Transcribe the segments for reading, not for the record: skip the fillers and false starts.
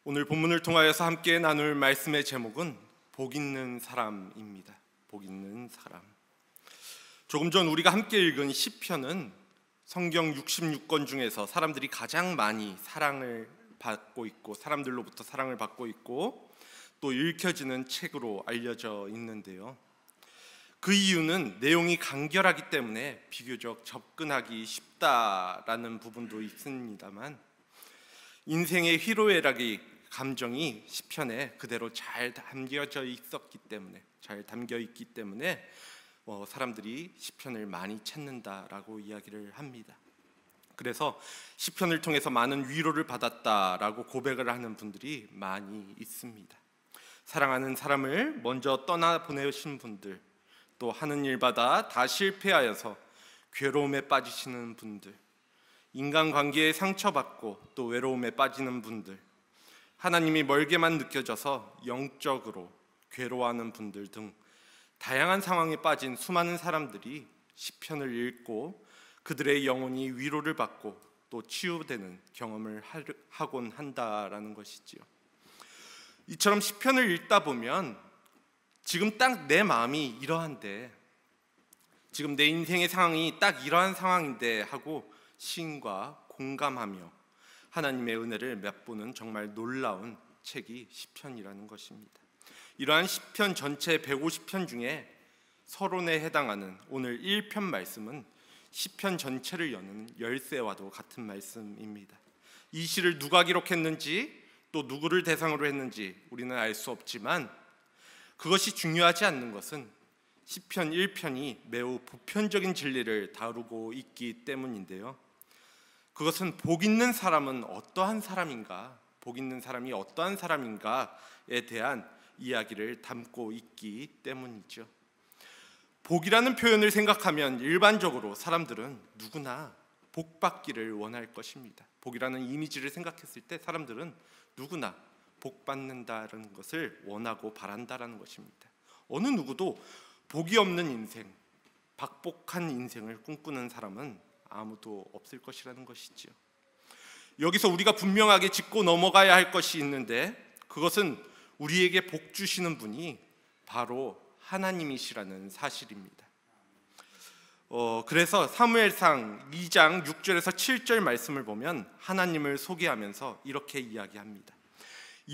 오늘 본문을 통하여서 함께 나눌 말씀의 제목은 복 있는 사람입니다. 복 있는 사람. 조금 전 우리가 함께 읽은 시편은 성경 66권 중에서 사람들이 가장 많이 사랑을 받고 있고 사람들로부터 사랑을 받고 있고 또 읽혀지는 책으로 알려져 있는데요. 그 이유는 내용이 간결하기 때문에 비교적 접근하기 쉽다라는 부분도 있습니다만 인생의 희로애락이 감정이 시편에 그대로 잘 담겨져 있었기 때문에 잘 담겨 있기 때문에 사람들이 시편을 많이 찾는다라고 이야기를 합니다. 그래서 시편을 통해서 많은 위로를 받았다라고 고백을 하는 분들이 많이 있습니다. 사랑하는 사람을 먼저 떠나보내신 분들, 또 하는 일마다 다 실패하여서 괴로움에 빠지시는 분들, 인간관계에 상처받고 또 외로움에 빠지는 분들, 하나님이 멀게만 느껴져서 영적으로 괴로워하는 분들 등 다양한 상황에 빠진 수많은 사람들이 시편을 읽고 그들의 영혼이 위로를 받고 또 치유되는 경험을 하곤 한다라는 것이지요. 이처럼 시편을 읽다 보면 지금 딱 내 마음이 이러한데, 지금 내 인생의 상황이 딱 이러한 상황인데 하고 시인과 공감하며 하나님의 은혜를 맛보는 정말 놀라운 책이 시편이라는 것입니다. 이러한 시편 전체 150편 중에 서론에 해당하는 오늘 1편 말씀은 시편 전체를 여는 열쇠와도 같은 말씀입니다. 이 시를 누가 기록했는지 또 누구를 대상으로 했는지 우리는 알 수 없지만 그것이 중요하지 않는 것은 시편 1편이 매우 보편적인 진리를 다루고 있기 때문인데요. 그것은 복 있는 사람은 어떠한 사람인가, 복 있는 사람이 어떠한 사람인가에 대한 이야기를 담고 있기 때문이죠. 복이라는 표현을 생각하면 일반적으로 사람들은 누구나 복 받기를 원할 것입니다. 복이라는 이미지를 생각했을 때 사람들은 누구나 복 받는다는 것을 원하고 바란다는 것입니다. 어느 누구도 복이 없는 인생, 박복한 인생을 꿈꾸는 사람은 아무도 없을 것이라는 것이죠. 여기서 우리가 분명하게 짚고 넘어가야 할 것이 있는데 그것은 우리에게 복 주시는 분이 바로 하나님이시라는 사실입니다. 그래서 사무엘상 2장 6절에서 7절 말씀을 보면 하나님을 소개하면서 이렇게 이야기합니다.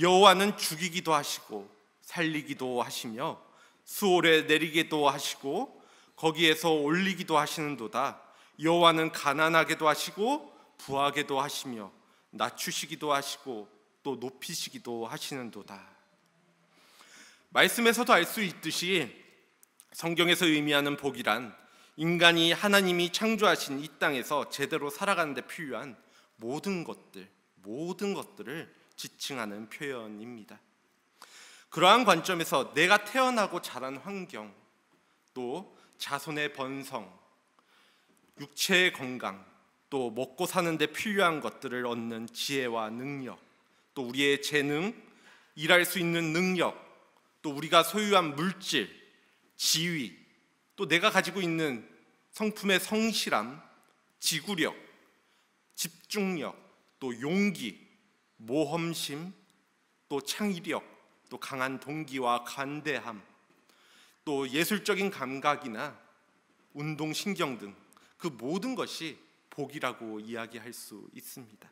여호와는 죽이기도 하시고 살리기도 하시며 수월에 내리기도 하시고 거기에서 올리기도 하시는도다. 여호와는 가난하게도 하시고 부하게도 하시며 낮추시기도 하시고 또 높이시기도 하시는도다. 말씀에서도 알 수 있듯이 성경에서 의미하는 복이란 인간이 하나님이 창조하신 이 땅에서 제대로 살아가는 데 필요한 모든 것들을 지칭하는 표현입니다. 그러한 관점에서 내가 태어나고 자란 환경, 또 자손의 번성, 육체의 건강, 또 먹고 사는 데 필요한 것들을 얻는 지혜와 능력, 또 우리의 재능, 일할 수 있는 능력, 또 우리가 소유한 물질, 지위, 또 내가 가지고 있는 성품의 성실함, 지구력, 집중력, 또 용기, 모험심, 또 창의력, 또 강한 동기와 관대함, 또 예술적인 감각이나 운동신경 등 그 모든 것이 복이라고 이야기할 수 있습니다.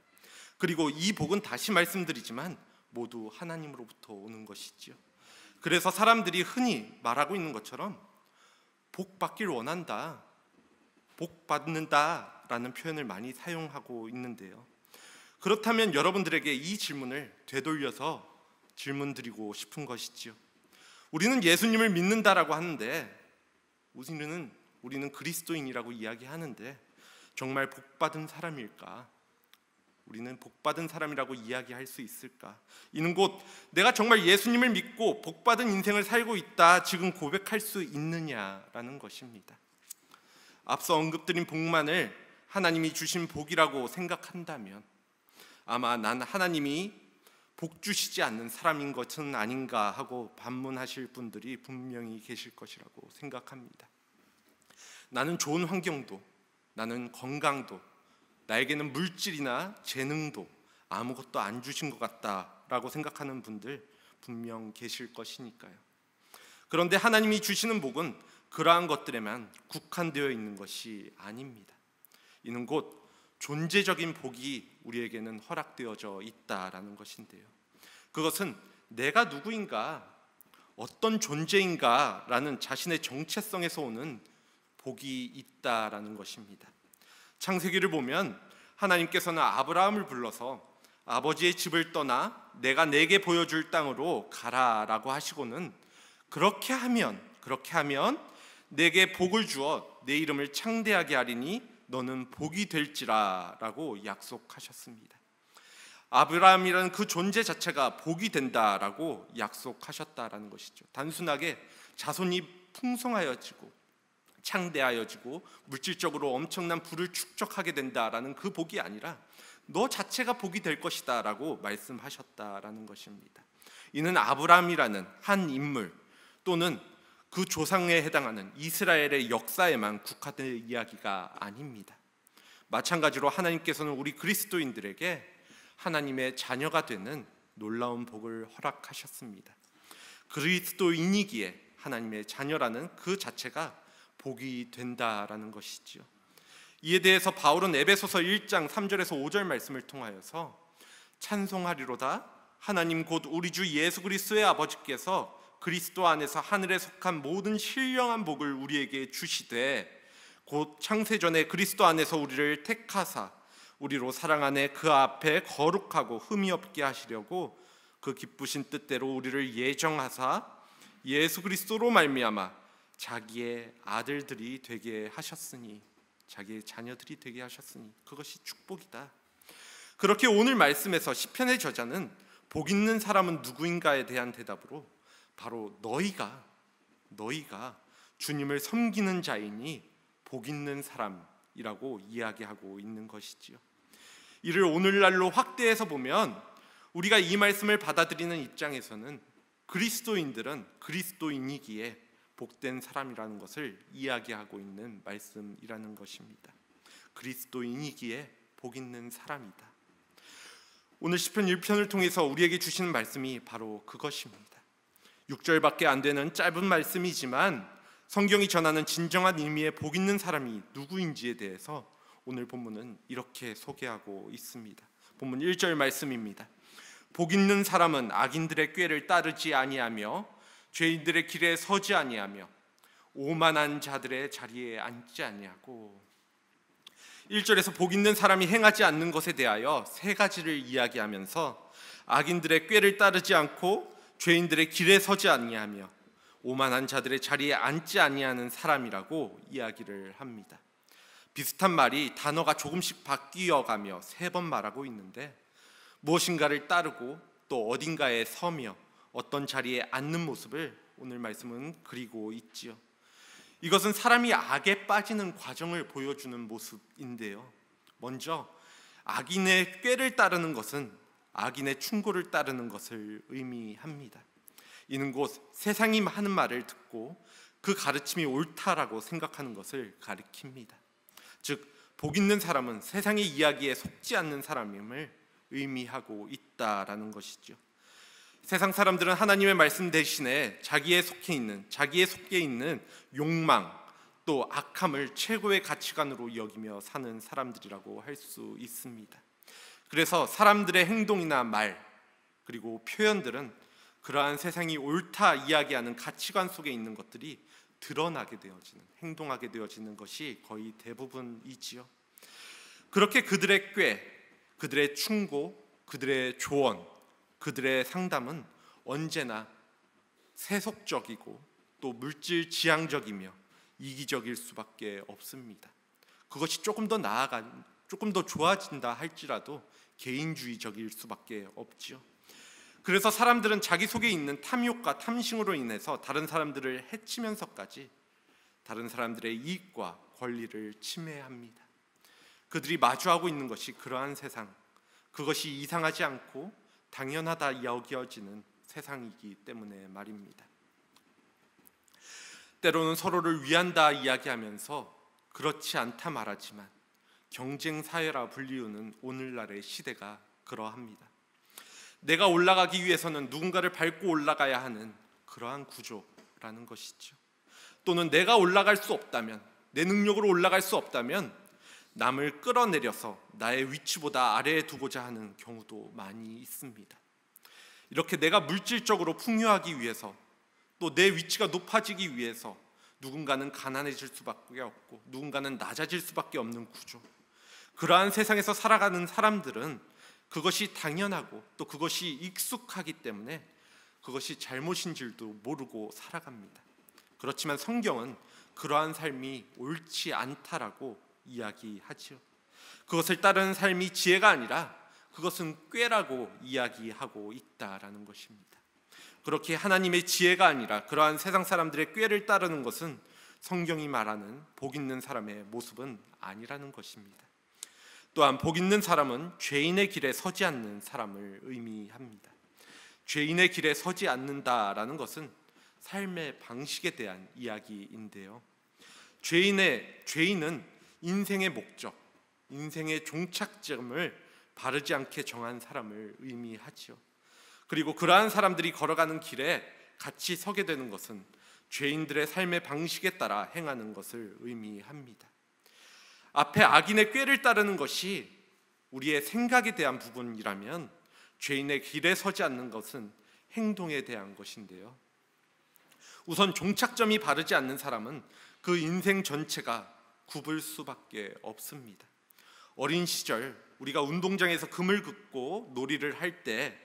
그리고 이 복은 다시 말씀드리지만 모두 하나님으로부터 오는 것이죠. 그래서 사람들이 흔히 말하고 있는 것처럼 복 받길 원한다, 복 받는다라는 표현을 많이 사용하고 있는데요. 그렇다면 여러분들에게 이 질문을 되돌려서 질문드리고 싶은 것이지요. 우리는 예수님을 믿는다라고 하는데 우리는 그리스도인이라고 이야기하는데 정말 복받은 사람일까? 우리는 복받은 사람이라고 이야기할 수 있을까? 이는 곧 내가 정말 예수님을 믿고 복받은 인생을 살고 있다 지금 고백할 수 있느냐라는 것입니다. 앞서 언급드린 복만을 하나님이 주신 복이라고 생각한다면 아마 난 하나님이 복 주시지 않는 사람인 것은 아닌가 하고 반문하실 분들이 분명히 계실 것이라고 생각합니다. 나는 좋은 환경도, 나는 건강도, 나에게는 물질이나 재능도 아무것도 안 주신 것 같다 라고 생각하는 분들 분명 계실 것이니까요. 그런데 하나님이 주시는 복은 그러한 것들에만 국한되어 있는 것이 아닙니다. 이는 곧 존재적인 복이 우리에게는 허락되어져 있다라는 것인데요. 그것은 내가 누구인가, 어떤 존재인가 라는 자신의 정체성에서 오는 복이 있다라는 것입니다. 창세기를 보면 하나님께서는 아브라함을 불러서 아버지의 집을 떠나 내가 내게 보여줄 땅으로 가라라고 하시고는 그렇게 하면 내게 복을 주어 내 이름을 창대하게 하리니 너는 복이 될지라 라고 약속하셨습니다. 아브라함이라는 그 존재 자체가 복이 된다라고 약속하셨다라는 것이죠. 단순하게 자손이 풍성하여지고 창대하여지고 물질적으로 엄청난 부를 축적하게 된다라는 그 복이 아니라 너 자체가 복이 될 것이다 라고 말씀하셨다라는 것입니다. 이는 아브라함이라는 한 인물 또는 그 조상에 해당하는 이스라엘의 역사에만 국한된 이야기가 아닙니다. 마찬가지로 하나님께서는 우리 그리스도인들에게 하나님의 자녀가 되는 놀라운 복을 허락하셨습니다. 그리스도인이기에 하나님의 자녀라는 그 자체가 복이 된다라는 것이지요. 이에 대해서 바울은 에베소서 1장 3절에서 5절 말씀을 통하여서 찬송하리로다 하나님 곧 우리 주 예수 그리스도의 아버지께서 그리스도 안에서 하늘에 속한 모든 신령한 복을 우리에게 주시되 곧 창세전에 그리스도 안에서 우리를 택하사 우리로 사랑 안에 그 앞에 거룩하고 흠이 없게 하시려고 그 기쁘신 뜻대로 우리를 예정하사 예수 그리스도로 말미암아 자기의 아들들이 되게 하셨으니, 자기의 자녀들이 되게 하셨으니 그것이 축복이다. 그렇게 오늘 말씀에서 시편의 저자는 복 있는 사람은 누구인가에 대한 대답으로 바로 너희가 주님을 섬기는 자이니 복 있는 사람이라고 이야기하고 있는 것이지요. 이를 오늘날로 확대해서 보면 우리가 이 말씀을 받아들이는 입장에서는 그리스도인들은 그리스도인이기에 복된 사람이라는 것을 이야기하고 있는 말씀이라는 것입니다. 그리스도인이기에 복 있는 사람이다. 오늘 시편 1편을 통해서 우리에게 주시는 말씀이 바로 그것입니다. 6절밖에 안 되는 짧은 말씀이지만 성경이 전하는 진정한 의미의 복 있는 사람이 누구인지에 대해서 오늘 본문은 이렇게 소개하고 있습니다. 본문 1절 말씀입니다. 복 있는 사람은 악인들의 꾀를 따르지 아니하며 죄인들의 길에 서지 아니하며 오만한 자들의 자리에 앉지 아니하고. 1절에서 복 있는 사람이 행하지 않는 것에 대하여 세 가지를 이야기하면서 악인들의 꾀를 따르지 않고 죄인들의 길에 서지 아니하며 오만한 자들의 자리에 앉지 아니하는 사람이라고 이야기를 합니다. 비슷한 말이 단어가 조금씩 바뀌어가며 세 번 말하고 있는데 무엇인가를 따르고 또 어딘가에 서며 어떤 자리에 앉는 모습을 오늘 말씀은 그리고 있지요. 이것은 사람이 악에 빠지는 과정을 보여주는 모습인데요. 먼저 악인의 꾀를 따르는 것은 악인의 충고를 따르는 것을 의미합니다. 이는 곧 세상이 하는 말을 듣고 그 가르침이 옳다라고 생각하는 것을 가리킵니다. 즉 복 있는 사람은 세상의 이야기에 속지 않는 사람임을 의미하고 있다라는 것이죠. 세상 사람들은 하나님의 말씀 대신에 자기에 속해 있는 욕망 또 악함을 최고의 가치관으로 여기며 사는 사람들이라고 할 수 있습니다. 그래서 사람들의 행동이나 말 그리고 표현들은 그러한 세상이 옳다 이야기하는 가치관 속에 있는 것들이 드러나게 되어지는, 행동하게 되어지는 것이 거의 대부분이지요. 그렇게 그들의 꾀, 그들의 충고, 그들의 조언, 그들의 상담은 언제나 세속적이고 또 물질 지향적이며 이기적일 수밖에 없습니다. 그것이 조금 더 좋아진다 할지라도 개인주의적일 수밖에 없지요. 그래서 사람들은 자기 속에 있는 탐욕과 탐심으로 인해서 다른 사람들을 해치면서까지 다른 사람들의 이익과 권리를 침해합니다. 그들이 마주하고 있는 것이 그러한 세상, 그것이 이상하지 않고 당연하다 여겨지는 세상이기 때문에 말입니다. 때로는 서로를 위한다 이야기하면서 그렇지 않다 말하지만 경쟁 사회라 불리우는 오늘날의 시대가 그러합니다. 내가 올라가기 위해서는 누군가를 밟고 올라가야 하는 그러한 구조라는 것이죠. 또는 내가 올라갈 수 없다면, 내 능력으로 올라갈 수 없다면 남을 끌어내려서 나의 위치보다 아래에 두고자 하는 경우도 많이 있습니다. 이렇게 내가 물질적으로 풍요하기 위해서, 또 내 위치가 높아지기 위해서 누군가는 가난해질 수밖에 없고 누군가는 낮아질 수밖에 없는 구조, 그러한 세상에서 살아가는 사람들은 그것이 당연하고 또 그것이 익숙하기 때문에 그것이 잘못인 줄도 모르고 살아갑니다. 그렇지만 성경은 그러한 삶이 옳지 않다라고 이야기하죠. 그것을 따르는 삶이 지혜가 아니라 그것은 꾀라고 이야기하고 있다라는 것입니다. 그렇게 하나님의 지혜가 아니라 그러한 세상 사람들의 꾀를 따르는 것은 성경이 말하는 복 있는 사람의 모습은 아니라는 것입니다. 또한 복 있는 사람은 죄인의 길에 서지 않는 사람을 의미합니다. 죄인의 길에 서지 않는다라는 것은 삶의 방식에 대한 이야기인데요. 죄인은 인생의 목적, 인생의 종착점을 바르지 않게 정한 사람을 의미하죠. 그리고 그러한 사람들이 걸어가는 길에 같이 서게 되는 것은 죄인들의 삶의 방식에 따라 행하는 것을 의미합니다. 앞에 악인의 꾀를 따르는 것이 우리의 생각에 대한 부분이라면 죄인의 길에 서지 않는 것은 행동에 대한 것인데요. 우선 종착점이 바르지 않는 사람은 그 인생 전체가 굽을 수밖에 없습니다. 어린 시절 우리가 운동장에서 금을 긋고 놀이를 할 때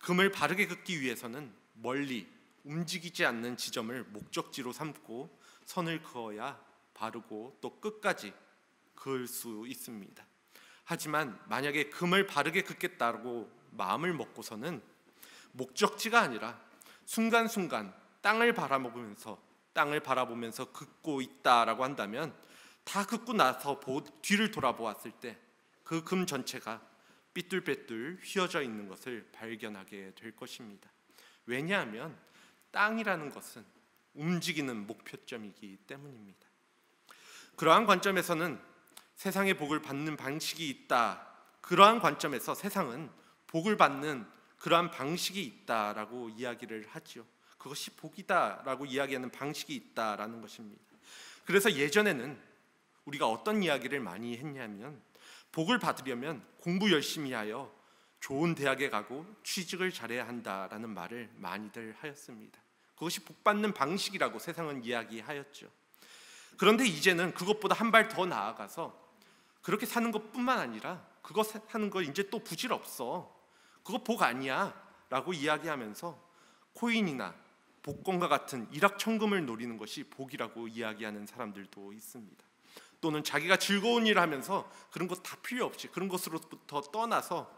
금을 바르게 긋기 위해서는 멀리 움직이지 않는 지점을 목적지로 삼고 선을 그어야 바르고 또 끝까지 그을 수 있습니다. 하지만 만약에 금을 바르게 긋겠다고 마음을 먹고서는 목적지가 아니라 순간순간 땅을 바라보면서 긋고 있다라고 한다면 다 긋고 나서 뒤를 돌아보았을 때 그 금 전체가 삐뚤빼뚤 휘어져 있는 것을 발견하게 될 것입니다. 왜냐하면 땅이라는 것은 움직이는 목표점이기 때문입니다. 그러한 관점에서는 세상의 복을 받는 방식이 있다. 그러한 관점에서 세상은 복을 받는 그러한 방식이 있다라고 이야기를 하죠. 그것이 복이다라고 이야기하는 방식이 있다라는 것입니다. 그래서 예전에는 우리가 어떤 이야기를 많이 했냐면 복을 받으려면 공부 열심히 하여 좋은 대학에 가고 취직을 잘해야 한다라는 말을 많이들 하였습니다. 그것이 복받는 방식이라고 세상은 이야기하였죠. 그런데 이제는 그것보다 한 발 더 나아가서 그렇게 사는 것뿐만 아니라 그거 하는 거 이제 또 부질없어, 그거 복 아니야 라고 이야기하면서 코인이나 복권과 같은 일확천금을 노리는 것이 복이라고 이야기하는 사람들도 있습니다. 또는 자기가 즐거운 일을 하면서 그런 것 다 필요 없이 그런 것으로부터 떠나서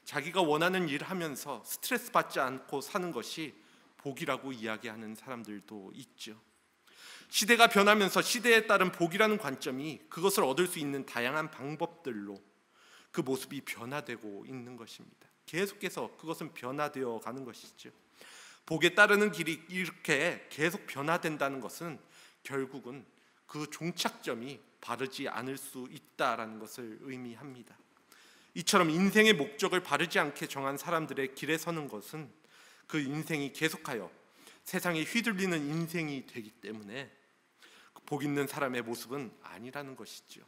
자기가 원하는 일을 하면서 스트레스 받지 않고 사는 것이 복이라고 이야기하는 사람들도 있죠. 시대가 변하면서 시대에 따른 복이라는 관점이 그것을 얻을 수 있는 다양한 방법들로 그 모습이 변화되고 있는 것입니다. 계속해서 그것은 변화되어 가는 것이죠. 복에 따르는 길이 이렇게 계속 변화된다는 것은 결국은 그 종착점이 바르지 않을 수 있다라는 것을 의미합니다. 이처럼 인생의 목적을 바르지 않게 정한 사람들의 길에 서는 것은 그 인생이 계속하여 세상에 휘둘리는 인생이 되기 때문에 복 있는 사람의 모습은 아니라는 것이죠.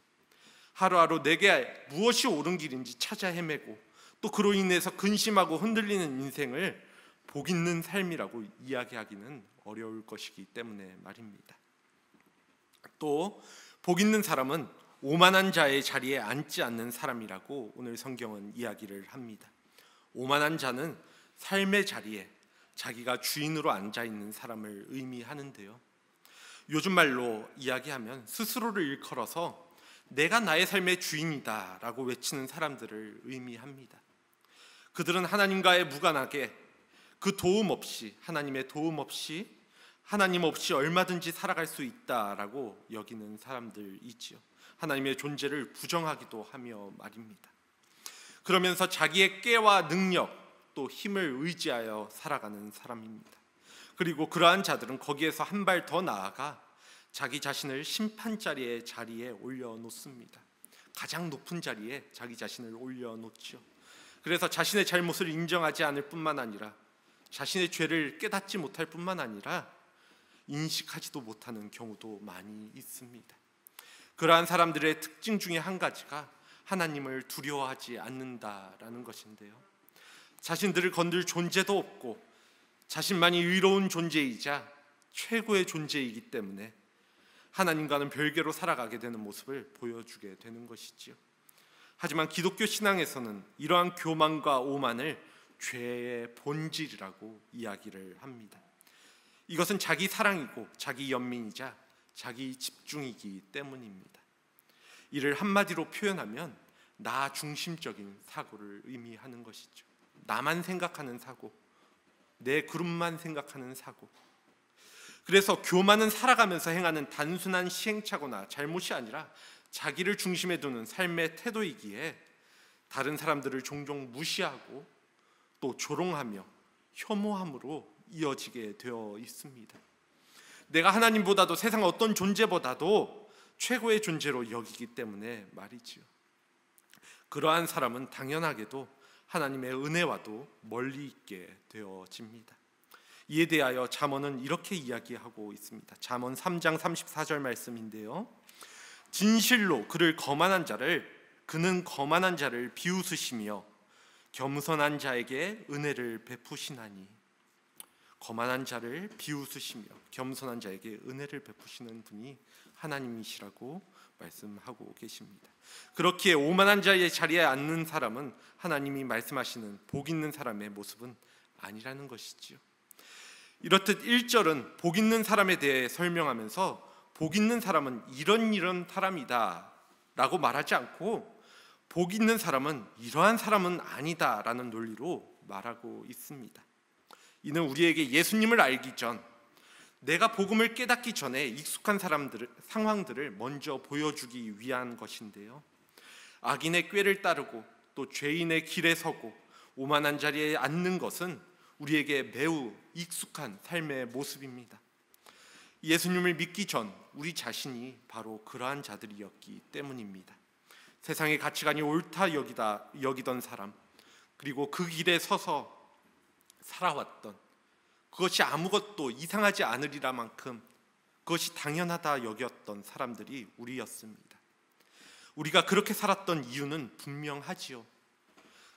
하루하루 내게 무엇이 옳은 길인지 찾아 헤매고 또 그로 인해서 근심하고 흔들리는 인생을 복 있는 삶이라고 이야기하기는 어려울 것이기 때문에 말입니다. 또 복 있는 사람은 오만한 자의 자리에 앉지 않는 사람이라고 오늘 성경은 이야기를 합니다. 오만한 자는 삶의 자리에 자기가 주인으로 앉아 있는 사람을 의미하는데요. 요즘 말로 이야기하면 스스로를 일컬어서 내가 나의 삶의 주인이다 라고 외치는 사람들을 의미합니다. 그들은 하나님과의 무관하게 그 도움 없이, 하나님의 도움 없이, 하나님 없이 얼마든지 살아갈 수 있다라고 여기는 사람들이지요. 하나님의 존재를 부정하기도 하며 말입니다. 그러면서 자기의 꾀와 능력 또 힘을 의지하여 살아가는 사람입니다. 그리고 그러한 자들은 거기에서 한 발 더 나아가 자기 자신을 심판자리의 자리에 올려놓습니다. 가장 높은 자리에 자기 자신을 올려놓죠. 그래서 자신의 잘못을 인정하지 않을 뿐만 아니라 자신의 죄를 깨닫지 못할 뿐만 아니라 인식하지도 못하는 경우도 많이 있습니다. 그러한 사람들의 특징 중에 한 가지가 하나님을 두려워하지 않는다라는 것인데요, 자신들을 건들 존재도 없고 자신만이 의로운 존재이자 최고의 존재이기 때문에 하나님과는 별개로 살아가게 되는 모습을 보여주게 되는 것이지요. 하지만 기독교 신앙에서는 이러한 교만과 오만을 죄의 본질이라고 이야기를 합니다. 이것은 자기 사랑이고 자기 연민이자 자기 집중이기 때문입니다. 이를 한마디로 표현하면 나 중심적인 사고를 의미하는 것이죠. 나만 생각하는 사고, 내 그룹만 생각하는 사고. 그래서 교만은 살아가면서 행하는 단순한 시행착오나 잘못이 아니라 자기를 중심에 두는 삶의 태도이기에 다른 사람들을 종종 무시하고 또 조롱하며 혐오함으로 이어지게 되어 있습니다. 내가 하나님보다도 세상 어떤 존재보다도 최고의 존재로 여기기 때문에 말이지요. 그러한 사람은 당연하게도 하나님의 은혜와도 멀리 있게 되어집니다. 이에 대하여 잠언은 이렇게 이야기하고 있습니다. 잠언 3장 34절 말씀인데요, 진실로 그는 거만한 자를 비웃으시며 겸손한 자에게 은혜를 베푸시나니. 거만한 자를 비웃으시며 겸손한 자에게 은혜를 베푸시는 분이 하나님이시라고 말씀하고 계십니다. 그렇기에 오만한 자의 자리에 앉는 사람은 하나님이 말씀하시는 복 있는 사람의 모습은 아니라는 것이지요. 이렇듯 1절은 복 있는 사람에 대해 설명하면서 복 있는 사람은 이런 사람이다 라고 말하지 않고 복 있는 사람은 이러한 사람은 아니다 라는 논리로 말하고 있습니다. 이는 우리에게 예수님을 알기 전, 내가 복음을 깨닫기 전에 익숙한 상황들을 먼저 보여주기 위한 것인데요, 악인의 꾀를 따르고 또 죄인의 길에 서고 오만한 자리에 앉는 것은 우리에게 매우 익숙한 삶의 모습입니다. 예수님을 믿기 전 우리 자신이 바로 그러한 자들이었기 때문입니다. 세상의 가치관이 옳다 여기던 사람, 그리고 그 길에 서서 살아왔던, 그것이 아무것도 이상하지 않으리라 만큼 그것이 당연하다 여겼던 사람들이 우리였습니다. 우리가 그렇게 살았던 이유는 분명하지요.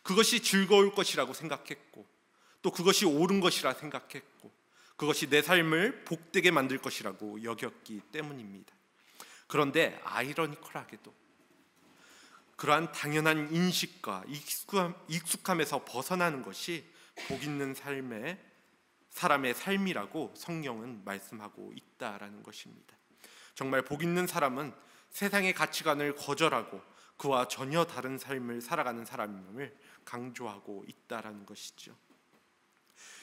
그것이 즐거울 것이라고 생각했고 또 그것이 옳은 것이라 생각했고 그것이 내 삶을 복되게 만들 것이라고 여겼기 때문입니다. 그런데 아이러니컬하게도 그러한 당연한 인식과 익숙함에서 벗어나는 것이 복 있는 사람의 삶이라고 성경은 말씀하고 있다라는 것입니다. 정말 복 있는 사람은 세상의 가치관을 거절하고 그와 전혀 다른 삶을 살아가는 사람임을 강조하고 있다라는 것이죠.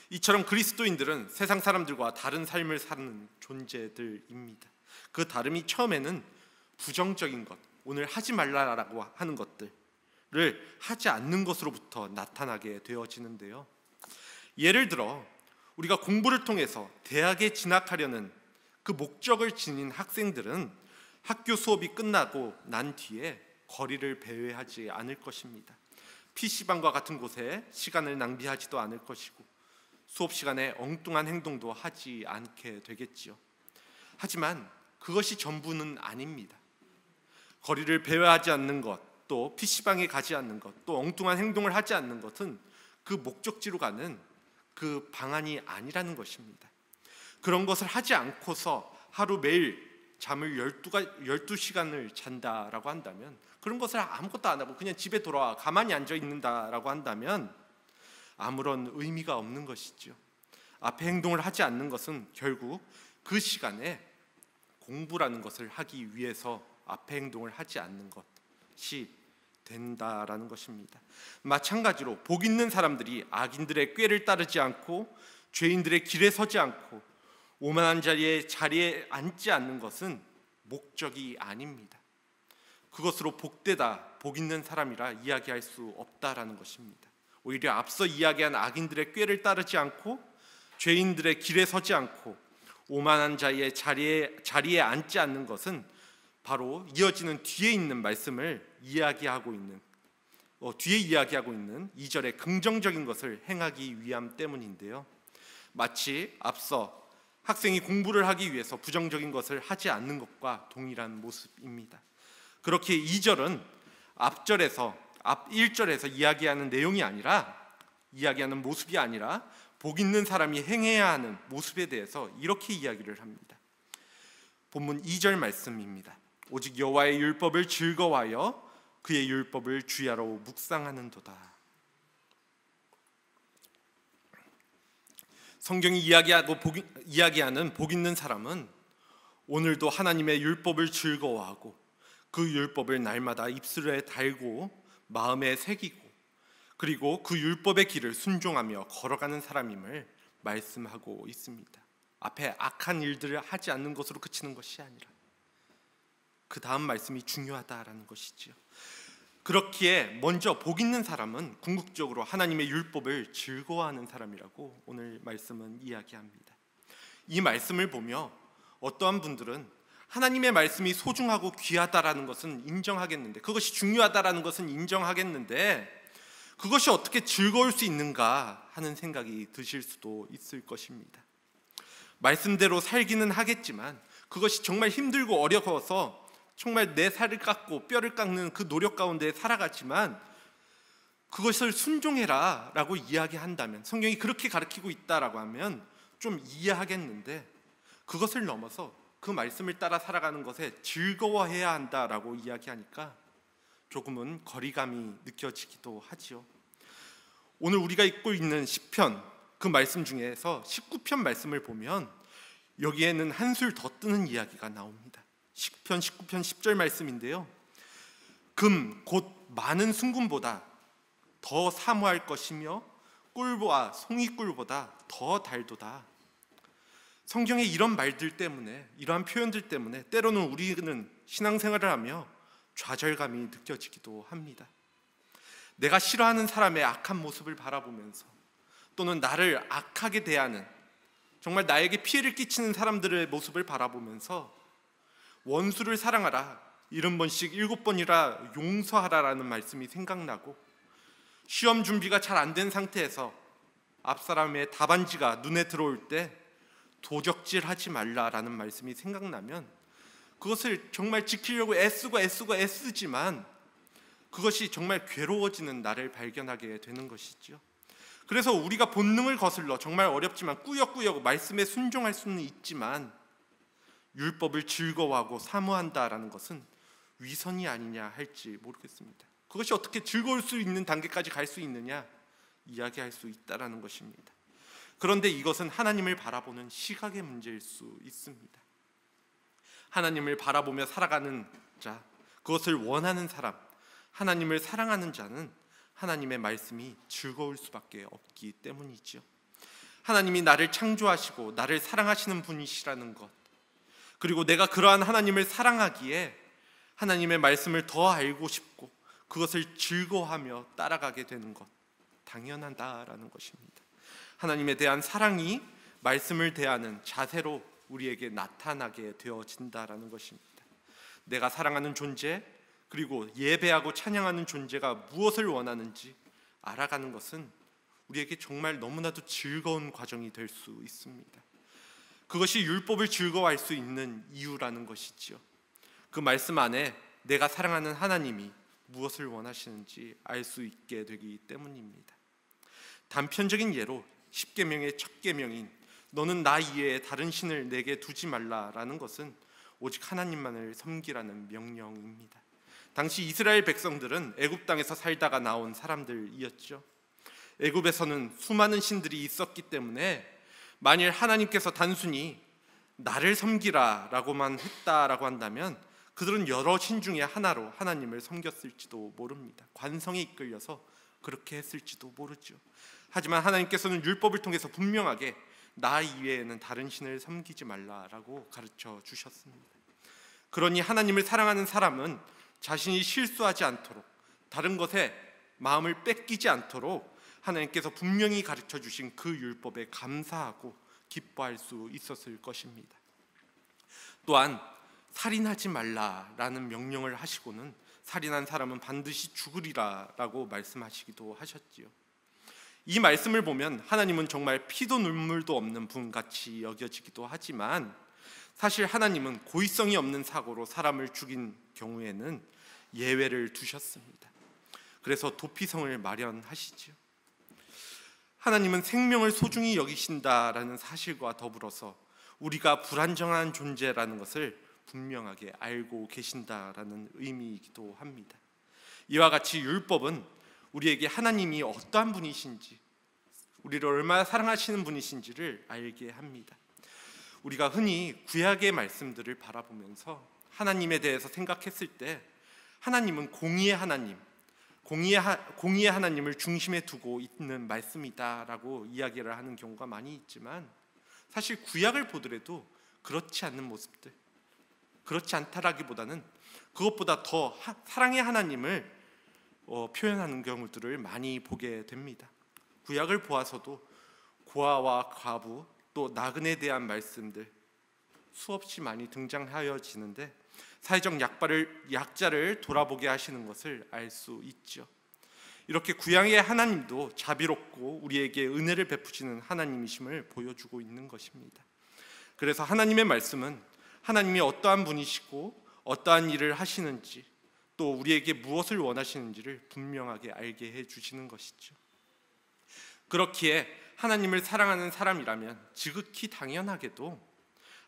이처럼 그리스도인들은 세상 사람들과 다른 삶을 사는 존재들입니다. 그 다름이 처음에는 부정적인 것, 오늘 하지 말라라고 하는 것들을 하지 않는 것으로부터 나타나게 되어지는데요, 예를 들어 우리가 공부를 통해서 대학에 진학하려는 그 목적을 지닌 학생들은 학교 수업이 끝나고 난 뒤에 거리를 배회하지 않을 것입니다. PC방과 같은 곳에 시간을 낭비하지도 않을 것이고 수업 시간에 엉뚱한 행동도 하지 않게 되겠지요. 하지만 그것이 전부는 아닙니다. 거리를 배회하지 않는 것, 또 PC방에 가지 않는 것, 또 엉뚱한 행동을 하지 않는 것은 그 목적지로 가는 그 방안이 아니라는 것입니다. 그런 것을 하지 않고서 하루 매일 잠을 12시간을 잔다라고 한다면, 그런 것을 아무것도 안 하고 그냥 집에 돌아와 가만히 앉아 있는다라고 한다면 아무런 의미가 없는 것이죠. 앞에 행동을 하지 않는 것은 결국 그 시간에 공부라는 것을 하기 위해서 앞에 행동을 하지 않는 것이 된다라는 것입니다. 마찬가지로 복 있는 사람들이 악인들의 꾀를 따르지 않고 죄인들의 길에 서지 않고 오만한 자리에 앉지 않는 것은 목적이 아닙니다. 그것으로 복되다, 복 있는 사람이라 이야기할 수 없다라는 것입니다. 오히려 앞서 이야기한 악인들의 꾀를 따르지 않고 죄인들의 길에 서지 않고 오만한 자의 자리에 앉지 않는 것은 바로 이어지는 뒤에 있는 말씀을 이야기하고 있는 뒤에 이야기하고 있는 2절의 긍정적인 것을 행하기 위함 때문인데요. 마치 앞서 학생이 공부를 하기 위해서 부정적인 것을 하지 않는 것과 동일한 모습입니다. 그렇게 2절은 앞 1절에서 이야기하는 내용이 아니라, 이야기하는 모습이 아니라 복 있는 사람이 행해야 하는 모습에 대해서 이렇게 이야기를 합니다. 본문 2절 말씀입니다. 오직 여호와의 율법을 즐거워하여 그의 율법을 주야로 묵상하는도다. 성경이 이야기하는 복 있는 사람은 오늘도 하나님의 율법을 즐거워하고 그 율법을 날마다 입술에 달고 마음에 새기고 그리고 그 율법의 길을 순종하며 걸어가는 사람임을 말씀하고 있습니다. 앞에 악한 일들을 하지 않는 것으로 그치는 것이 아니라 그 다음 말씀이 중요하다라는 것이지요. 그렇기에 먼저 복 있는 사람은 궁극적으로 하나님의 율법을 즐거워하는 사람이라고 오늘 말씀은 이야기합니다. 이 말씀을 보며 어떠한 분들은 하나님의 말씀이 소중하고 귀하다라는 것은 인정하겠는데, 그것이 중요하다라는 것은 인정하겠는데 그것이 어떻게 즐거울 수 있는가 하는 생각이 드실 수도 있을 것입니다. 말씀대로 살기는 하겠지만 그것이 정말 힘들고 어려워서 정말 내 살을 깎고 뼈를 깎는 그 노력 가운데 살아가지만 그것을 순종해라 라고 이야기한다면, 성경이 그렇게 가르치고 있다라고 하면 좀 이해하겠는데, 그것을 넘어서 그 말씀을 따라 살아가는 것에 즐거워해야 한다라고 이야기하니까 조금은 거리감이 느껴지기도 하지요. 오늘 우리가 읽고 있는 시편, 그 말씀 중에서 19편 말씀을 보면 여기에는 한술 더 뜨는 이야기가 나옵니다. 시편 19편 10절 말씀인데요, 금 곧 많은 순금보다 더 사모할 것이며 꿀보와 송이꿀보다 더 달도다. 성경의 이런 말들 때문에, 이러한 표현들 때문에 때로는 우리는 신앙생활을 하며 좌절감이 느껴지기도 합니다. 내가 싫어하는 사람의 악한 모습을 바라보면서, 또는 나를 악하게 대하는, 정말 나에게 피해를 끼치는 사람들의 모습을 바라보면서 원수를 사랑하라, 70번씩 7번이라 용서하라라는 말씀이 생각나고, 시험 준비가 잘 안 된 상태에서 앞사람의 답안지가 눈에 들어올 때 도적질하지 말라라는 말씀이 생각나면 그것을 정말 지키려고 애쓰지만 그것이 정말 괴로워지는 나를 발견하게 되는 것이죠. 그래서 우리가 본능을 거슬러 정말 어렵지만 꾸역꾸역 말씀에 순종할 수는 있지만 율법을 즐거워하고 사모한다라는 것은 위선이 아니냐 할지 모르겠습니다. 그것이 어떻게 즐거울 수 있는 단계까지 갈 수 있느냐 이야기할 수 있다라는 것입니다. 그런데 이것은 하나님을 바라보는 시각의 문제일 수 있습니다. 하나님을 바라보며 살아가는 자, 그것을 원하는 사람, 하나님을 사랑하는 자는 하나님의 말씀이 즐거울 수밖에 없기 때문이죠. 하나님이 나를 창조하시고 나를 사랑하시는 분이시라는 것, 그리고 내가 그러한 하나님을 사랑하기에 하나님의 말씀을 더 알고 싶고 그것을 즐거워하며 따라가게 되는 것, 당연하다라는 것입니다. 하나님에 대한 사랑이 말씀을 대하는 자세로 우리에게 나타나게 되어진다라는 것입니다. 내가 사랑하는 존재, 그리고 예배하고 찬양하는 존재가 무엇을 원하는지 알아가는 것은 우리에게 정말 너무나도 즐거운 과정이 될 수 있습니다. 그것이 율법을 즐거워할 수 있는 이유라는 것이지요. 그 말씀 안에 내가 사랑하는 하나님이 무엇을 원하시는지 알 수 있게 되기 때문입니다. 단편적인 예로 10계명의 첫 계명인 너는 나 이외에 다른 신을 내게 두지 말라라는 것은 오직 하나님만을 섬기라는 명령입니다. 당시 이스라엘 백성들은 애굽 땅에서 살다가 나온 사람들이었죠. 애굽에서는 수많은 신들이 있었기 때문에 만일 하나님께서 단순히 나를 섬기라라고만 했다라고 한다면 그들은 여러 신 중에 하나로 하나님을 섬겼을지도 모릅니다. 관성에 이끌려서 그렇게 했을지도 모르죠. 하지만 하나님께서는 율법을 통해서 분명하게 나 이외에는 다른 신을 섬기지 말라라고 가르쳐 주셨습니다. 그러니 하나님을 사랑하는 사람은 자신이 실수하지 않도록, 다른 것에 마음을 뺏기지 않도록 하나님께서 분명히 가르쳐 주신 그 율법에 감사하고 기뻐할 수 있었을 것입니다. 또한 살인하지 말라라는 명령을 하시고는 살인한 사람은 반드시 죽으리라라고 말씀하시기도 하셨지요. 이 말씀을 보면 하나님은 정말 피도 눈물도 없는 분같이 여겨지기도 하지만 사실 하나님은 고의성이 없는 사고로 사람을 죽인 경우에는 예외를 두셨습니다. 그래서 도피성을 마련하시지요. 하나님은 생명을 소중히 여기신다라는 사실과 더불어서 우리가 불안정한 존재라는 것을 분명하게 알고 계신다라는 의미이기도 합니다. 이와 같이 율법은 우리에게 하나님이 어떠한 분이신지, 우리를 얼마나 사랑하시는 분이신지를 알게 합니다. 우리가 흔히 구약의 말씀들을 바라보면서 하나님에 대해서 생각했을 때 하나님은 공의의 하나님, 공의의 하나님을 중심에 두고 있는 말씀이다라고 이야기를 하는 경우가 많이 있지만 사실 구약을 보더라도 그렇지 않는 모습들, 그렇지 않다라기보다는 그것보다 더 사랑의 하나님을 표현하는 경우들을 많이 보게 됩니다. 구약을 보아서도 고아와 과부 또 나그네에 대한 말씀들 수없이 많이 등장하여지는데 사회적 약자를 돌아보게 하시는 것을 알 수 있죠. 이렇게 구약의 하나님도 자비롭고 우리에게 은혜를 베푸시는 하나님이심을 보여주고 있는 것입니다. 그래서 하나님의 말씀은 하나님이 어떠한 분이시고 어떠한 일을 하시는지 또 우리에게 무엇을 원하시는지를 분명하게 알게 해주시는 것이죠. 그렇기에 하나님을 사랑하는 사람이라면 지극히 당연하게도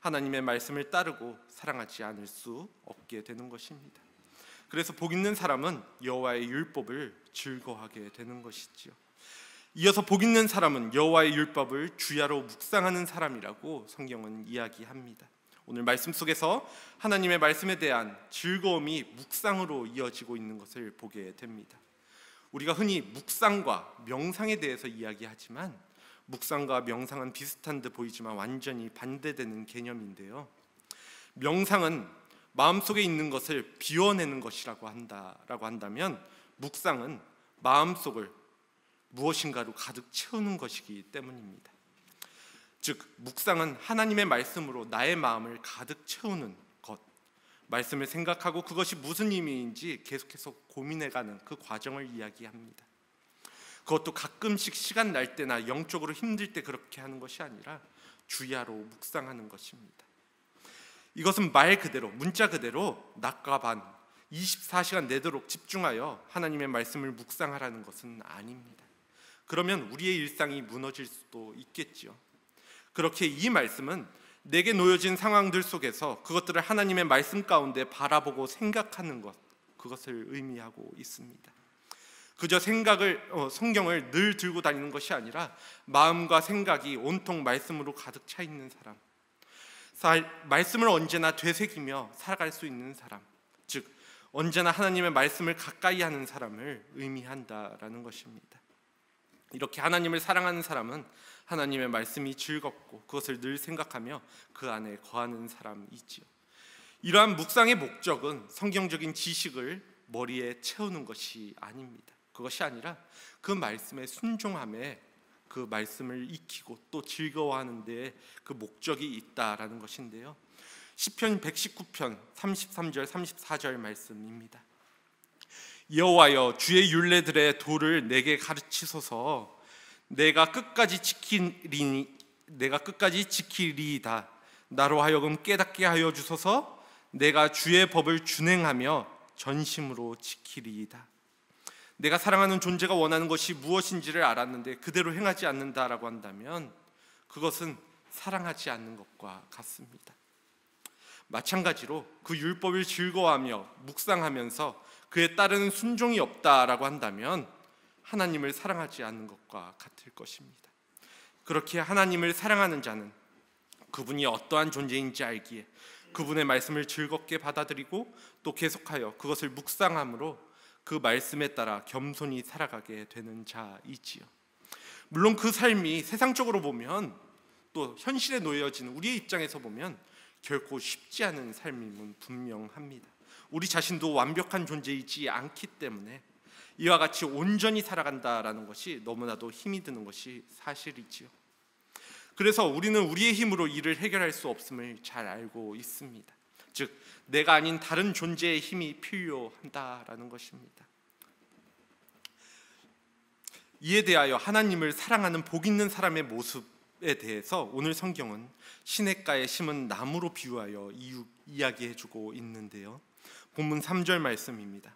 하나님의 말씀을 따르고 사랑하지 않을 수 없게 되는 것입니다. 그래서 복 있는 사람은 여호와의 율법을 즐거워하게 되는 것이지요. 이어서 복 있는 사람은 여호와의 율법을 주야로 묵상하는 사람이라고 성경은 이야기합니다. 오늘 말씀 속에서 하나님의 말씀에 대한 즐거움이 묵상으로 이어지고 있는 것을 보게 됩니다. 우리가 흔히 묵상과 명상에 대해서 이야기하지만 묵상과 명상은 비슷한 듯 보이지만 완전히 반대되는 개념인데요. 명상은 마음속에 있는 것을 비워내는 것이라고 한다면 묵상은 마음속을 무엇인가로 가득 채우는 것이기 때문입니다. 즉 묵상은 하나님의 말씀으로 나의 마음을 가득 채우는 것, 말씀을 생각하고 그것이 무슨 의미인지 계속해서 고민해가는 그 과정을 이야기합니다. 그것도 가끔씩 시간 날 때나 영적으로 힘들 때 그렇게 하는 것이 아니라 주야로 묵상하는 것입니다. 이것은 말 그대로, 문자 그대로 낮과 밤 24시간 내도록 집중하여 하나님의 말씀을 묵상하라는 것은 아닙니다. 그러면 우리의 일상이 무너질 수도 있겠지요. 그렇게 이 말씀은 내게 놓여진 상황들 속에서 그것들을 하나님의 말씀 가운데 바라보고 생각하는 것, 그것을 의미하고 있습니다. 그저 성경을 늘 들고 다니는 것이 아니라 마음과 생각이 온통 말씀으로 가득 차 있는 사람, 말씀을 언제나 되새기며 살아갈 수 있는 사람, 즉 언제나 하나님의 말씀을 가까이 하는 사람을 의미한다라는 것입니다. 이렇게 하나님을 사랑하는 사람은 하나님의 말씀이 즐겁고 그것을 늘 생각하며 그 안에 거하는 사람이지요. 이러한 묵상의 목적은 성경적인 지식을 머리에 채우는 것이 아닙니다. 그것이 아니라 그 말씀에 순종함에 그 말씀을 익히고 또 즐거워하는 데에 그 목적이 있다라는 것인데요. 시편 119편 33절 34절 말씀입니다. 여호와여 주의 율례들의 도를 내게 가르치소서. 내가 끝까지 지키리이다. 나로 하여금 깨닫게 하여 주소서. 내가 주의 법을 준행하며 전심으로 지키리이다. 내가 사랑하는 존재가 원하는 것이 무엇인지를 알았는데 그대로 행하지 않는다라고 한다면 그것은 사랑하지 않는 것과 같습니다. 마찬가지로 그 율법을 즐거워하며 묵상하면서 그에 따르는 순종이 없다라고 한다면 하나님을 사랑하지 않는 것과 같을 것입니다. 그렇게 하나님을 사랑하는 자는 그분이 어떠한 존재인지 알기에 그분의 말씀을 즐겁게 받아들이고 또 계속하여 그것을 묵상함으로 그 말씀에 따라 겸손히 살아가게 되는 자이지요. 물론 그 삶이 세상적으로 보면 또 현실에 놓여지는 우리의 입장에서 보면 결코 쉽지 않은 삶임은 분명합니다. 우리 자신도 완벽한 존재이지 않기 때문에 이와 같이 온전히 살아간다라는 것이 너무나도 힘이 드는 것이 사실이지요. 그래서 우리는 우리의 힘으로 일을 해결할 수 없음을 잘 알고 있습니다. 즉 내가 아닌 다른 존재의 힘이 필요하다라는 것입니다. 이에 대하여 하나님을 사랑하는 복 있는 사람의 모습에 대해서 오늘 성경은 시냇가에 심은 나무로 비유하여 이야기해주고 있는데요. 본문 3절 말씀입니다.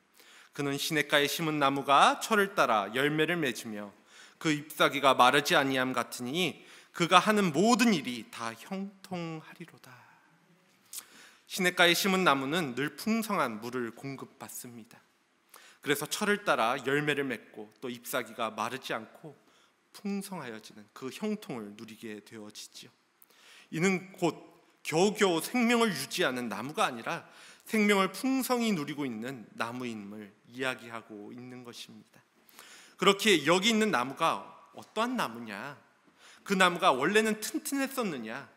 그는 시냇가에 심은 나무가 철을 따라 열매를 맺으며 그 잎사귀가 마르지 아니함 같으니 그가 하는 모든 일이 다 형통하리로다. 시냇가에 심은 나무는 늘 풍성한 물을 공급받습니다. 그래서 철을 따라 열매를 맺고 또 잎사귀가 마르지 않고 풍성하여지는 그 형통을 누리게 되어지지요. 이는 곧 겨우겨우 생명을 유지하는 나무가 아니라 생명을 풍성히 누리고 있는 나무임을 이야기하고 있는 것입니다. 그렇게 여기 있는 나무가 어떠한 나무냐, 그 나무가 원래는 튼튼했었느냐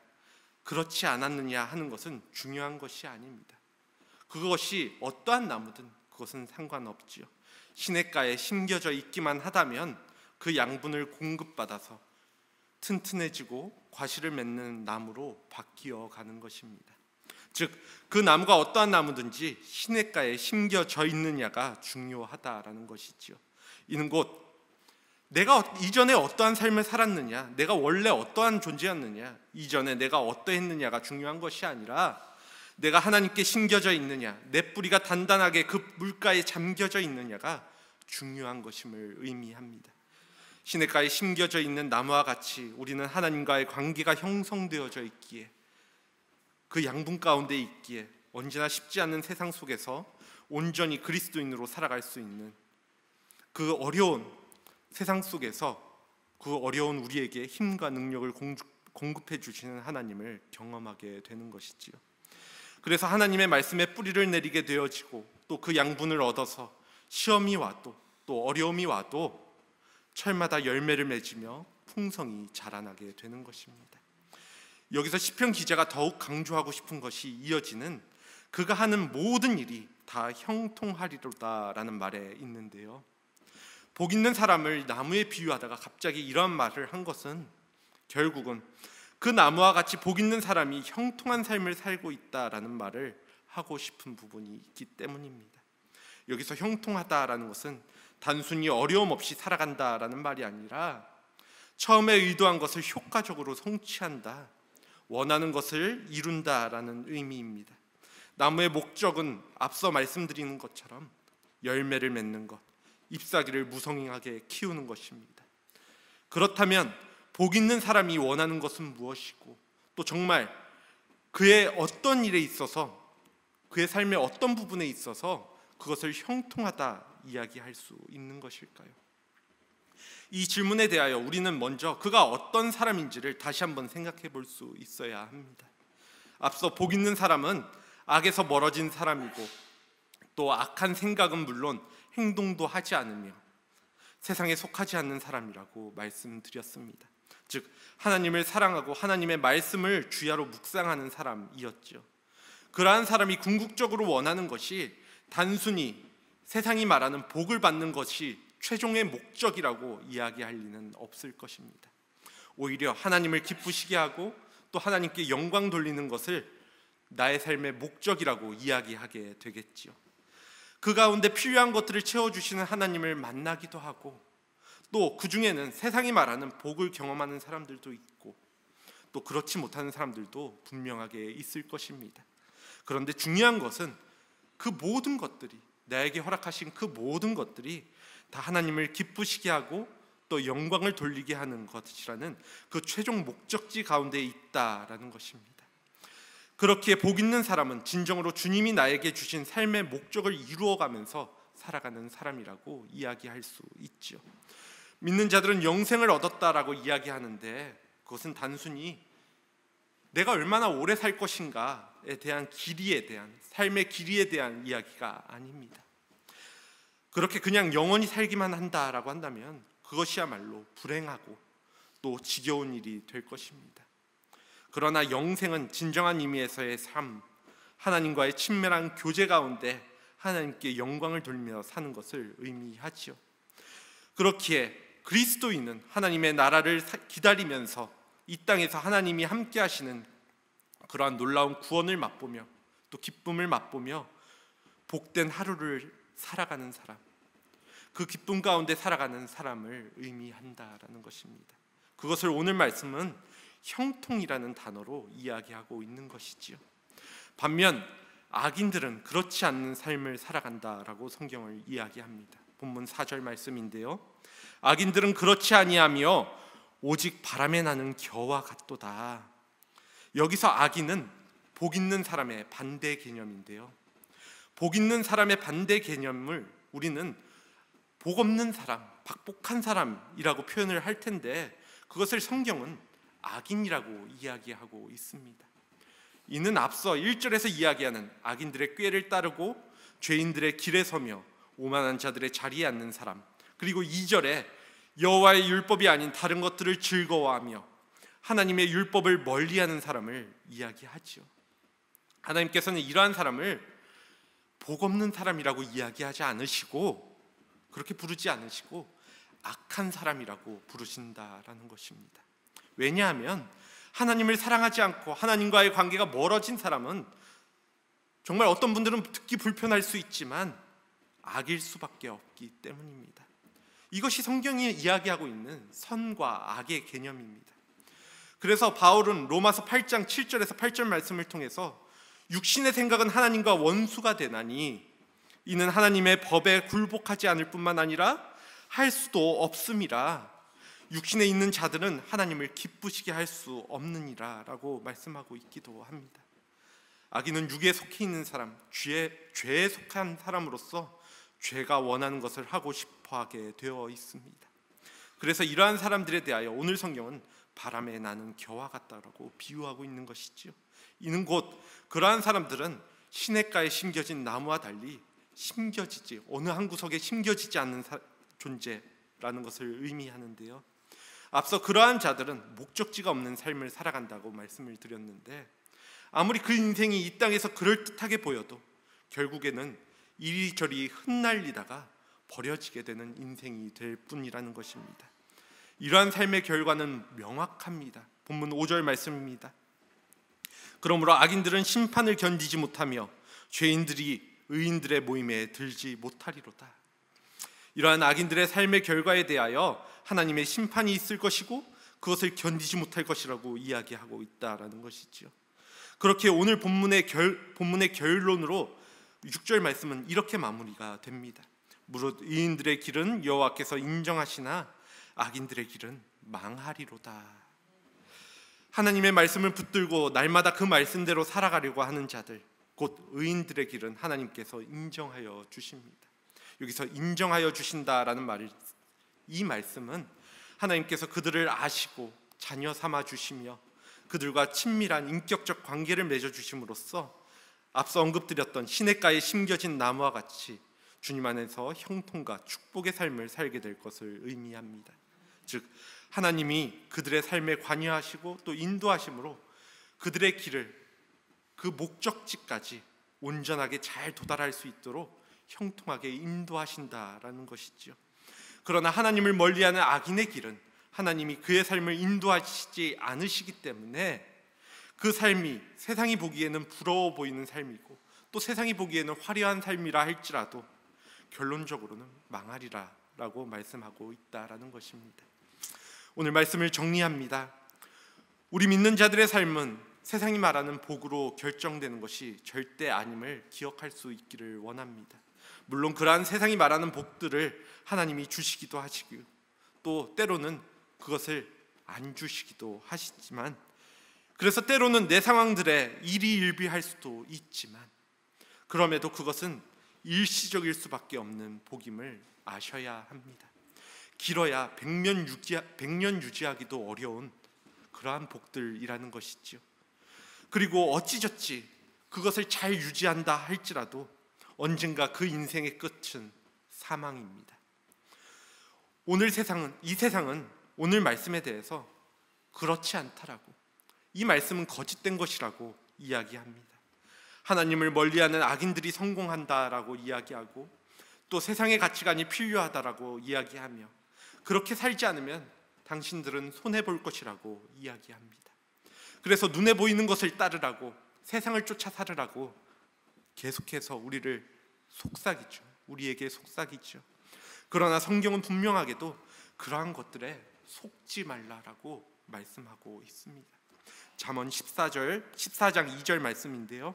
그렇지 않았느냐 하는 것은 중요한 것이 아닙니다. 그것이 어떠한 나무든 그것은 상관없지요. 시냇가에 심겨져 있기만 하다면 그 양분을 공급받아서 튼튼해지고 과실을 맺는 나무로 바뀌어 가는 것입니다. 즉 그 나무가 어떠한 나무든지 시냇가에 심겨져 있느냐가 중요하다라는 것이지요. 이는 곧 내가 이전에 어떠한 삶을 살았느냐, 내가 원래 어떠한 존재였느냐, 이전에 내가 어떠했느냐가 중요한 것이 아니라 내가 하나님께 심겨져 있느냐, 내 뿌리가 단단하게 그 물가에 잠겨져 있느냐가 중요한 것임을 의미합니다. 시냇가에 심겨져 있는 나무와 같이 우리는 하나님과의 관계가 형성되어져 있기에, 그 양분 가운데 있기에 언제나 쉽지 않은 세상 속에서 온전히 그리스도인으로 살아갈 수 있는 그 어려운 세상 속에서 그 어려운 우리에게 힘과 능력을 공급해 주시는 하나님을 경험하게 되는 것이지요. 그래서 하나님의 말씀에 뿌리를 내리게 되어지고 또 그 양분을 얻어서 시험이 와도 또 어려움이 와도 철마다 열매를 맺으며 풍성히 자라나게 되는 것입니다. 여기서 시편 기자가 더욱 강조하고 싶은 것이 이어지는 그가 하는 모든 일이 다 형통하리로다라는 말에 있는데요. 복 있는 사람을 나무에 비유하다가 갑자기 이런 말을 한 것은 결국은 그 나무와 같이 복 있는 사람이 형통한 삶을 살고 있다라는 말을 하고 싶은 부분이 있기 때문입니다. 여기서 형통하다라는 것은 단순히 어려움 없이 살아간다라는 말이 아니라 처음에 의도한 것을 효과적으로 성취한다, 원하는 것을 이룬다라는 의미입니다. 나무의 목적은 앞서 말씀드리는 것처럼 열매를 맺는 것, 잎사귀를 무성하게 키우는 것입니다. 그렇다면 복 있는 사람이 원하는 것은 무엇이고 또 정말 그의 어떤 일에 있어서, 그의 삶의 어떤 부분에 있어서 그것을 형통하다 이야기할 수 있는 것일까요? 이 질문에 대하여 우리는 먼저 그가 어떤 사람인지를 다시 한번 생각해 볼 수 있어야 합니다. 앞서 복 있는 사람은 악에서 멀어진 사람이고 또 악한 생각은 물론 행동도 하지 않으며 세상에 속하지 않는 사람이라고 말씀드렸습니다. 즉 하나님을 사랑하고 하나님의 말씀을 주야로 묵상하는 사람이었죠. 그러한 사람이 궁극적으로 원하는 것이 단순히 세상이 말하는 복을 받는 것이 최종의 목적이라고 이야기할 리는 없을 것입니다. 오히려 하나님을 기쁘시게 하고 또 하나님께 영광 돌리는 것을 나의 삶의 목적이라고 이야기하게 되겠지요. 그 가운데 필요한 것들을 채워주시는 하나님을 만나기도 하고 또 그 중에는 세상이 말하는 복을 경험하는 사람들도 있고 또 그렇지 못하는 사람들도 분명하게 있을 것입니다. 그런데 중요한 것은 그 모든 것들이, 나에게 허락하신 그 모든 것들이 다 하나님을 기쁘시게 하고 또 영광을 돌리게 하는 것이라는 그 최종 목적지 가운데 있다라는 것입니다. 그렇기에 복 있는 사람은 진정으로 주님이 나에게 주신 삶의 목적을 이루어가면서 살아가는 사람이라고 이야기할 수 있죠. 믿는 자들은 영생을 얻었다라고 이야기하는데 그것은 단순히 내가 얼마나 오래 살 것인가에 대한 길이에 대한, 삶의 길이에 대한 이야기가 아닙니다. 그렇게 그냥 영원히 살기만 한다라고 한다면 그것이야말로 불행하고 또 지겨운 일이 될 것입니다. 그러나 영생은 진정한 의미에서의 삶, 하나님과의 친밀한 교제 가운데 하나님께 영광을 돌리며 사는 것을 의미하지요. 그렇기에 그리스도인은 하나님의 나라를 기다리면서 이 땅에서 하나님이 함께 하시는 그러한 놀라운 구원을 맛보며 또 기쁨을 맛보며 복된 하루를 살아가는 사람, 그 기쁨 가운데 살아가는 사람을 의미한다라는 것입니다. 그것을 오늘 말씀은 형통이라는 단어로 이야기하고 있는 것이지요. 반면 악인들은 그렇지 않는 삶을 살아간다라고 성경을 이야기합니다. 본문 4절 말씀인데요, 악인들은 그렇지 아니하며 오직 바람에 나는 겨와 같도다. 여기서 악인은 복 있는 사람의 반대 개념인데요, 복 있는 사람의 반대 개념을 우리는 복 없는 사람, 박복한 사람이라고 표현을 할 텐데, 그것을 성경은 악인이라고 이야기하고 있습니다. 이는 앞서 1절에서 이야기하는 악인들의 꾀를 따르고 죄인들의 길에 서며 오만한 자들의 자리에 앉는 사람, 그리고 2절에 여호와의 율법이 아닌 다른 것들을 즐거워하며 하나님의 율법을 멀리하는 사람을 이야기하지요. 하나님께서는 이러한 사람을 복 없는 사람이라고 이야기하지 않으시고, 그렇게 부르지 않으시고 악한 사람이라고 부르신다라는 것입니다. 왜냐하면 하나님을 사랑하지 않고 하나님과의 관계가 멀어진 사람은 정말 어떤 분들은 듣기 불편할 수 있지만 악일 수밖에 없기 때문입니다. 이것이 성경이 이야기하고 있는 선과 악의 개념입니다. 그래서 바울은 로마서 8장 7절에서 8절 말씀을 통해서 육신의 생각은 하나님과 원수가 되나니 이는 하나님의 법에 굴복하지 않을 뿐만 아니라 할 수도 없음이라. 육신에 있는 자들은 하나님을 기쁘시게 할 수 없느니라 라고 말씀하고 있기도 합니다. 악인은 육에 속해 있는 사람, 죄에 속한 사람으로서 죄가 원하는 것을 하고 싶어하게 되어 있습니다. 그래서 이러한 사람들에 대하여 오늘 성경은 바람에 나는 겨와 같다라고 비유하고 있는 것이지요. 이는 곧 그러한 사람들은 시냇가에 심겨진 나무와 달리 심겨지지, 어느 한 구석에 심겨지지 않는 존재라는 것을 의미하는데요, 앞서 그러한 자들은 목적지가 없는 삶을 살아간다고 말씀을 드렸는데, 아무리 그 인생이 이 땅에서 그럴듯하게 보여도 결국에는 이리저리 흩날리다가 버려지게 되는 인생이 될 뿐이라는 것입니다. 이러한 삶의 결과는 명확합니다. 본문 5절 말씀입니다. 그러므로 악인들은 심판을 견디지 못하며 죄인들이 의인들의 모임에 들지 못하리로다. 이러한 악인들의 삶의 결과에 대하여 하나님의 심판이 있을 것이고 그것을 견디지 못할 것이라고 이야기하고 있다라는 것이지요. 그렇게 오늘 본문의 결론으로 6절 말씀은 이렇게 마무리가 됩니다. 무릇 의인들의 길은 여호와께서 인정하시나 악인들의 길은 망하리로다. 하나님의 말씀을 붙들고 날마다 그 말씀대로 살아가려고 하는 자들, 곧 의인들의 길은 하나님께서 인정하여 주십니다. 여기서 인정하여 주신다라는 말을, 이 말씀은 하나님께서 그들을 아시고 자녀 삼아 주시며 그들과 친밀한 인격적 관계를 맺어 주심으로써 앞서 언급드렸던 시냇가에 심겨진 나무와 같이 주님 안에서 형통과 축복의 삶을 살게 될 것을 의미합니다. 즉 하나님이 그들의 삶에 관여하시고 또 인도하심으로 그들의 길을 그 목적지까지 온전하게 잘 도달할 수 있도록 형통하게 인도하신다라는 것이지요. 그러나 하나님을 멀리하는 악인의 길은 하나님이 그의 삶을 인도하시지 않으시기 때문에 그 삶이 세상이 보기에는 부러워 보이는 삶이고 또 세상이 보기에는 화려한 삶이라 할지라도 결론적으로는 망하리라라고 말씀하고 있다라는 것입니다. 오늘 말씀을 정리합니다. 우리 믿는 자들의 삶은 세상이 말하는 복으로 결정되는 것이 절대 아님을 기억할 수 있기를 원합니다. 물론 그러한 세상이 말하는 복들을 하나님이 주시기도 하시고 또 때로는 그것을 안 주시기도 하시지만, 그래서 때로는 내 상황들에 일희일비할 수도 있지만 그럼에도 그것은 일시적일 수밖에 없는 복임을 아셔야 합니다. 길어야 100년 유지하기도 어려운 그러한 복들이라는 것이지요. 그리고 어찌저찌 그것을 잘 유지한다 할지라도 언젠가 그 인생의 끝은 사망입니다. 이 세상은 오늘 말씀에 대해서 그렇지 않다라고, 이 말씀은 거짓된 것이라고 이야기합니다. 하나님을 멀리하는 악인들이 성공한다라고 이야기하고 또 세상의 가치관이 필요하다라고 이야기하며 그렇게 살지 않으면 당신들은 손해볼 것이라고 이야기합니다. 그래서 눈에 보이는 것을 따르라고, 세상을 쫓아 살으라고 계속해서 우리를 속삭이죠. 우리에게 속삭이죠. 그러나 성경은 분명하게도 그러한 것들에 속지 말라라고 말씀하고 있습니다. 잠언 14장 2절 말씀인데요.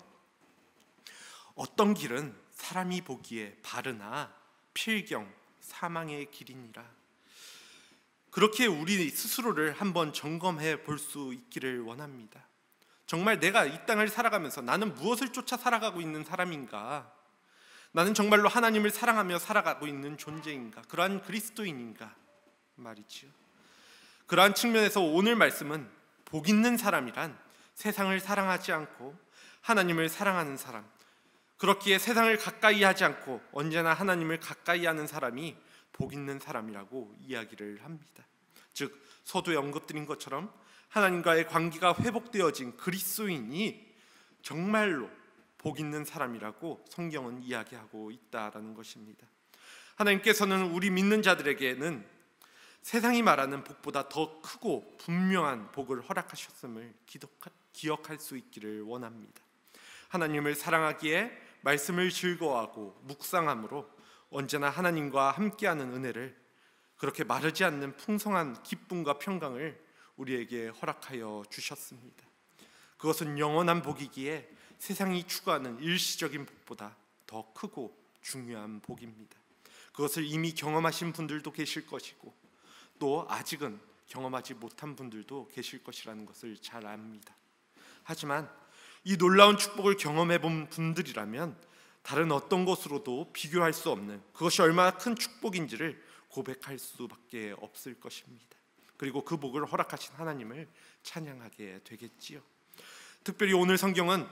어떤 길은 사람이 보기에 바르나 필경 사망의 길이니라. 그렇게 우리 스스로를 한번 점검해 볼 수 있기를 원합니다. 정말 내가 이 땅을 살아가면서 나는 무엇을 쫓아 살아가고 있는 사람인가? 나는 정말로 하나님을 사랑하며 살아가고 있는 존재인가? 그러한 그리스도인인가 말이지요. 그러한 측면에서 오늘 말씀은 복 있는 사람이란 세상을 사랑하지 않고 하나님을 사랑하는 사람, 그렇기에 세상을 가까이 하지 않고 언제나 하나님을 가까이 하는 사람이 복 있는 사람이라고 이야기를 합니다. 즉 서두에 언급드린 것처럼 하나님과의 관계가 회복되어진 그리스도인이 정말로 복 있는 사람이라고 성경은 이야기하고 있다라는 것입니다. 하나님께서는 우리 믿는 자들에게는 세상이 말하는 복보다 더 크고 분명한 복을 허락하셨음을 기억할 수 있기를 원합니다. 하나님을 사랑하기에 말씀을 즐거워하고 묵상함으로 언제나 하나님과 함께하는 은혜를, 그렇게 마르지 않는 풍성한 기쁨과 평강을 우리에게 허락하여 주셨습니다. 그것은 영원한 복이기에 세상이 추구하는 일시적인 복보다 더 크고 중요한 복입니다. 그것을 이미 경험하신 분들도 계실 것이고 또 아직은 경험하지 못한 분들도 계실 것이라는 것을 잘 압니다. 하지만 이 놀라운 축복을 경험해 본 분들이라면 다른 어떤 것으로도 비교할 수 없는, 그것이 얼마나 큰 축복인지를 고백할 수밖에 없을 것입니다. 그리고 그 복을 허락하신 하나님을 찬양하게 되겠지요. 특별히 오늘 성경은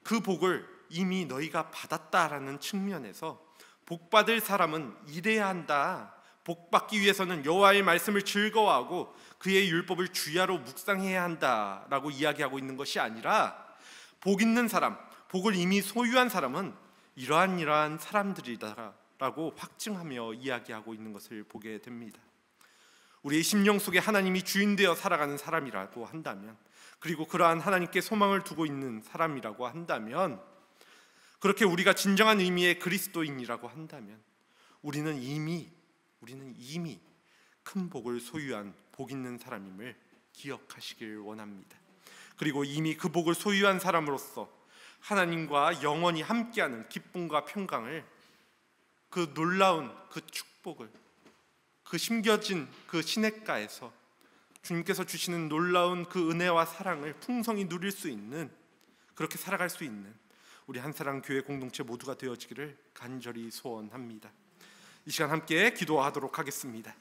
그 복을 이미 너희가 받았다라는 측면에서 복받을 사람은 일해야 한다, 복받기 위해서는 여호와의 말씀을 즐거워하고 그의 율법을 주야로 묵상해야 한다라고 이야기하고 있는 것이 아니라, 복 있는 사람, 복을 이미 소유한 사람은 이러한 사람들이다라고 확증하며 이야기하고 있는 것을 보게 됩니다. 우리의 심령 속에 하나님이 주인 되어 살아가는 사람이라고 한다면, 그리고 그러한 하나님께 소망을 두고 있는 사람이라고 한다면, 그렇게 우리가 진정한 의미의 그리스도인이라고 한다면 우리는 이미 큰 복을 소유한 복 있는 사람임을 기억하시길 원합니다. 그리고 이미 그 복을 소유한 사람으로서 하나님과 영원히 함께하는 기쁨과 평강을, 그 놀라운 그 축복을, 그 심겨진 그 시냇가에서 주님께서 주시는 놀라운 그 은혜와 사랑을 풍성히 누릴 수 있는, 그렇게 살아갈 수 있는 우리 한사랑 교회 공동체 모두가 되어지기를 간절히 소원합니다. 이 시간 함께 기도하도록 하겠습니다.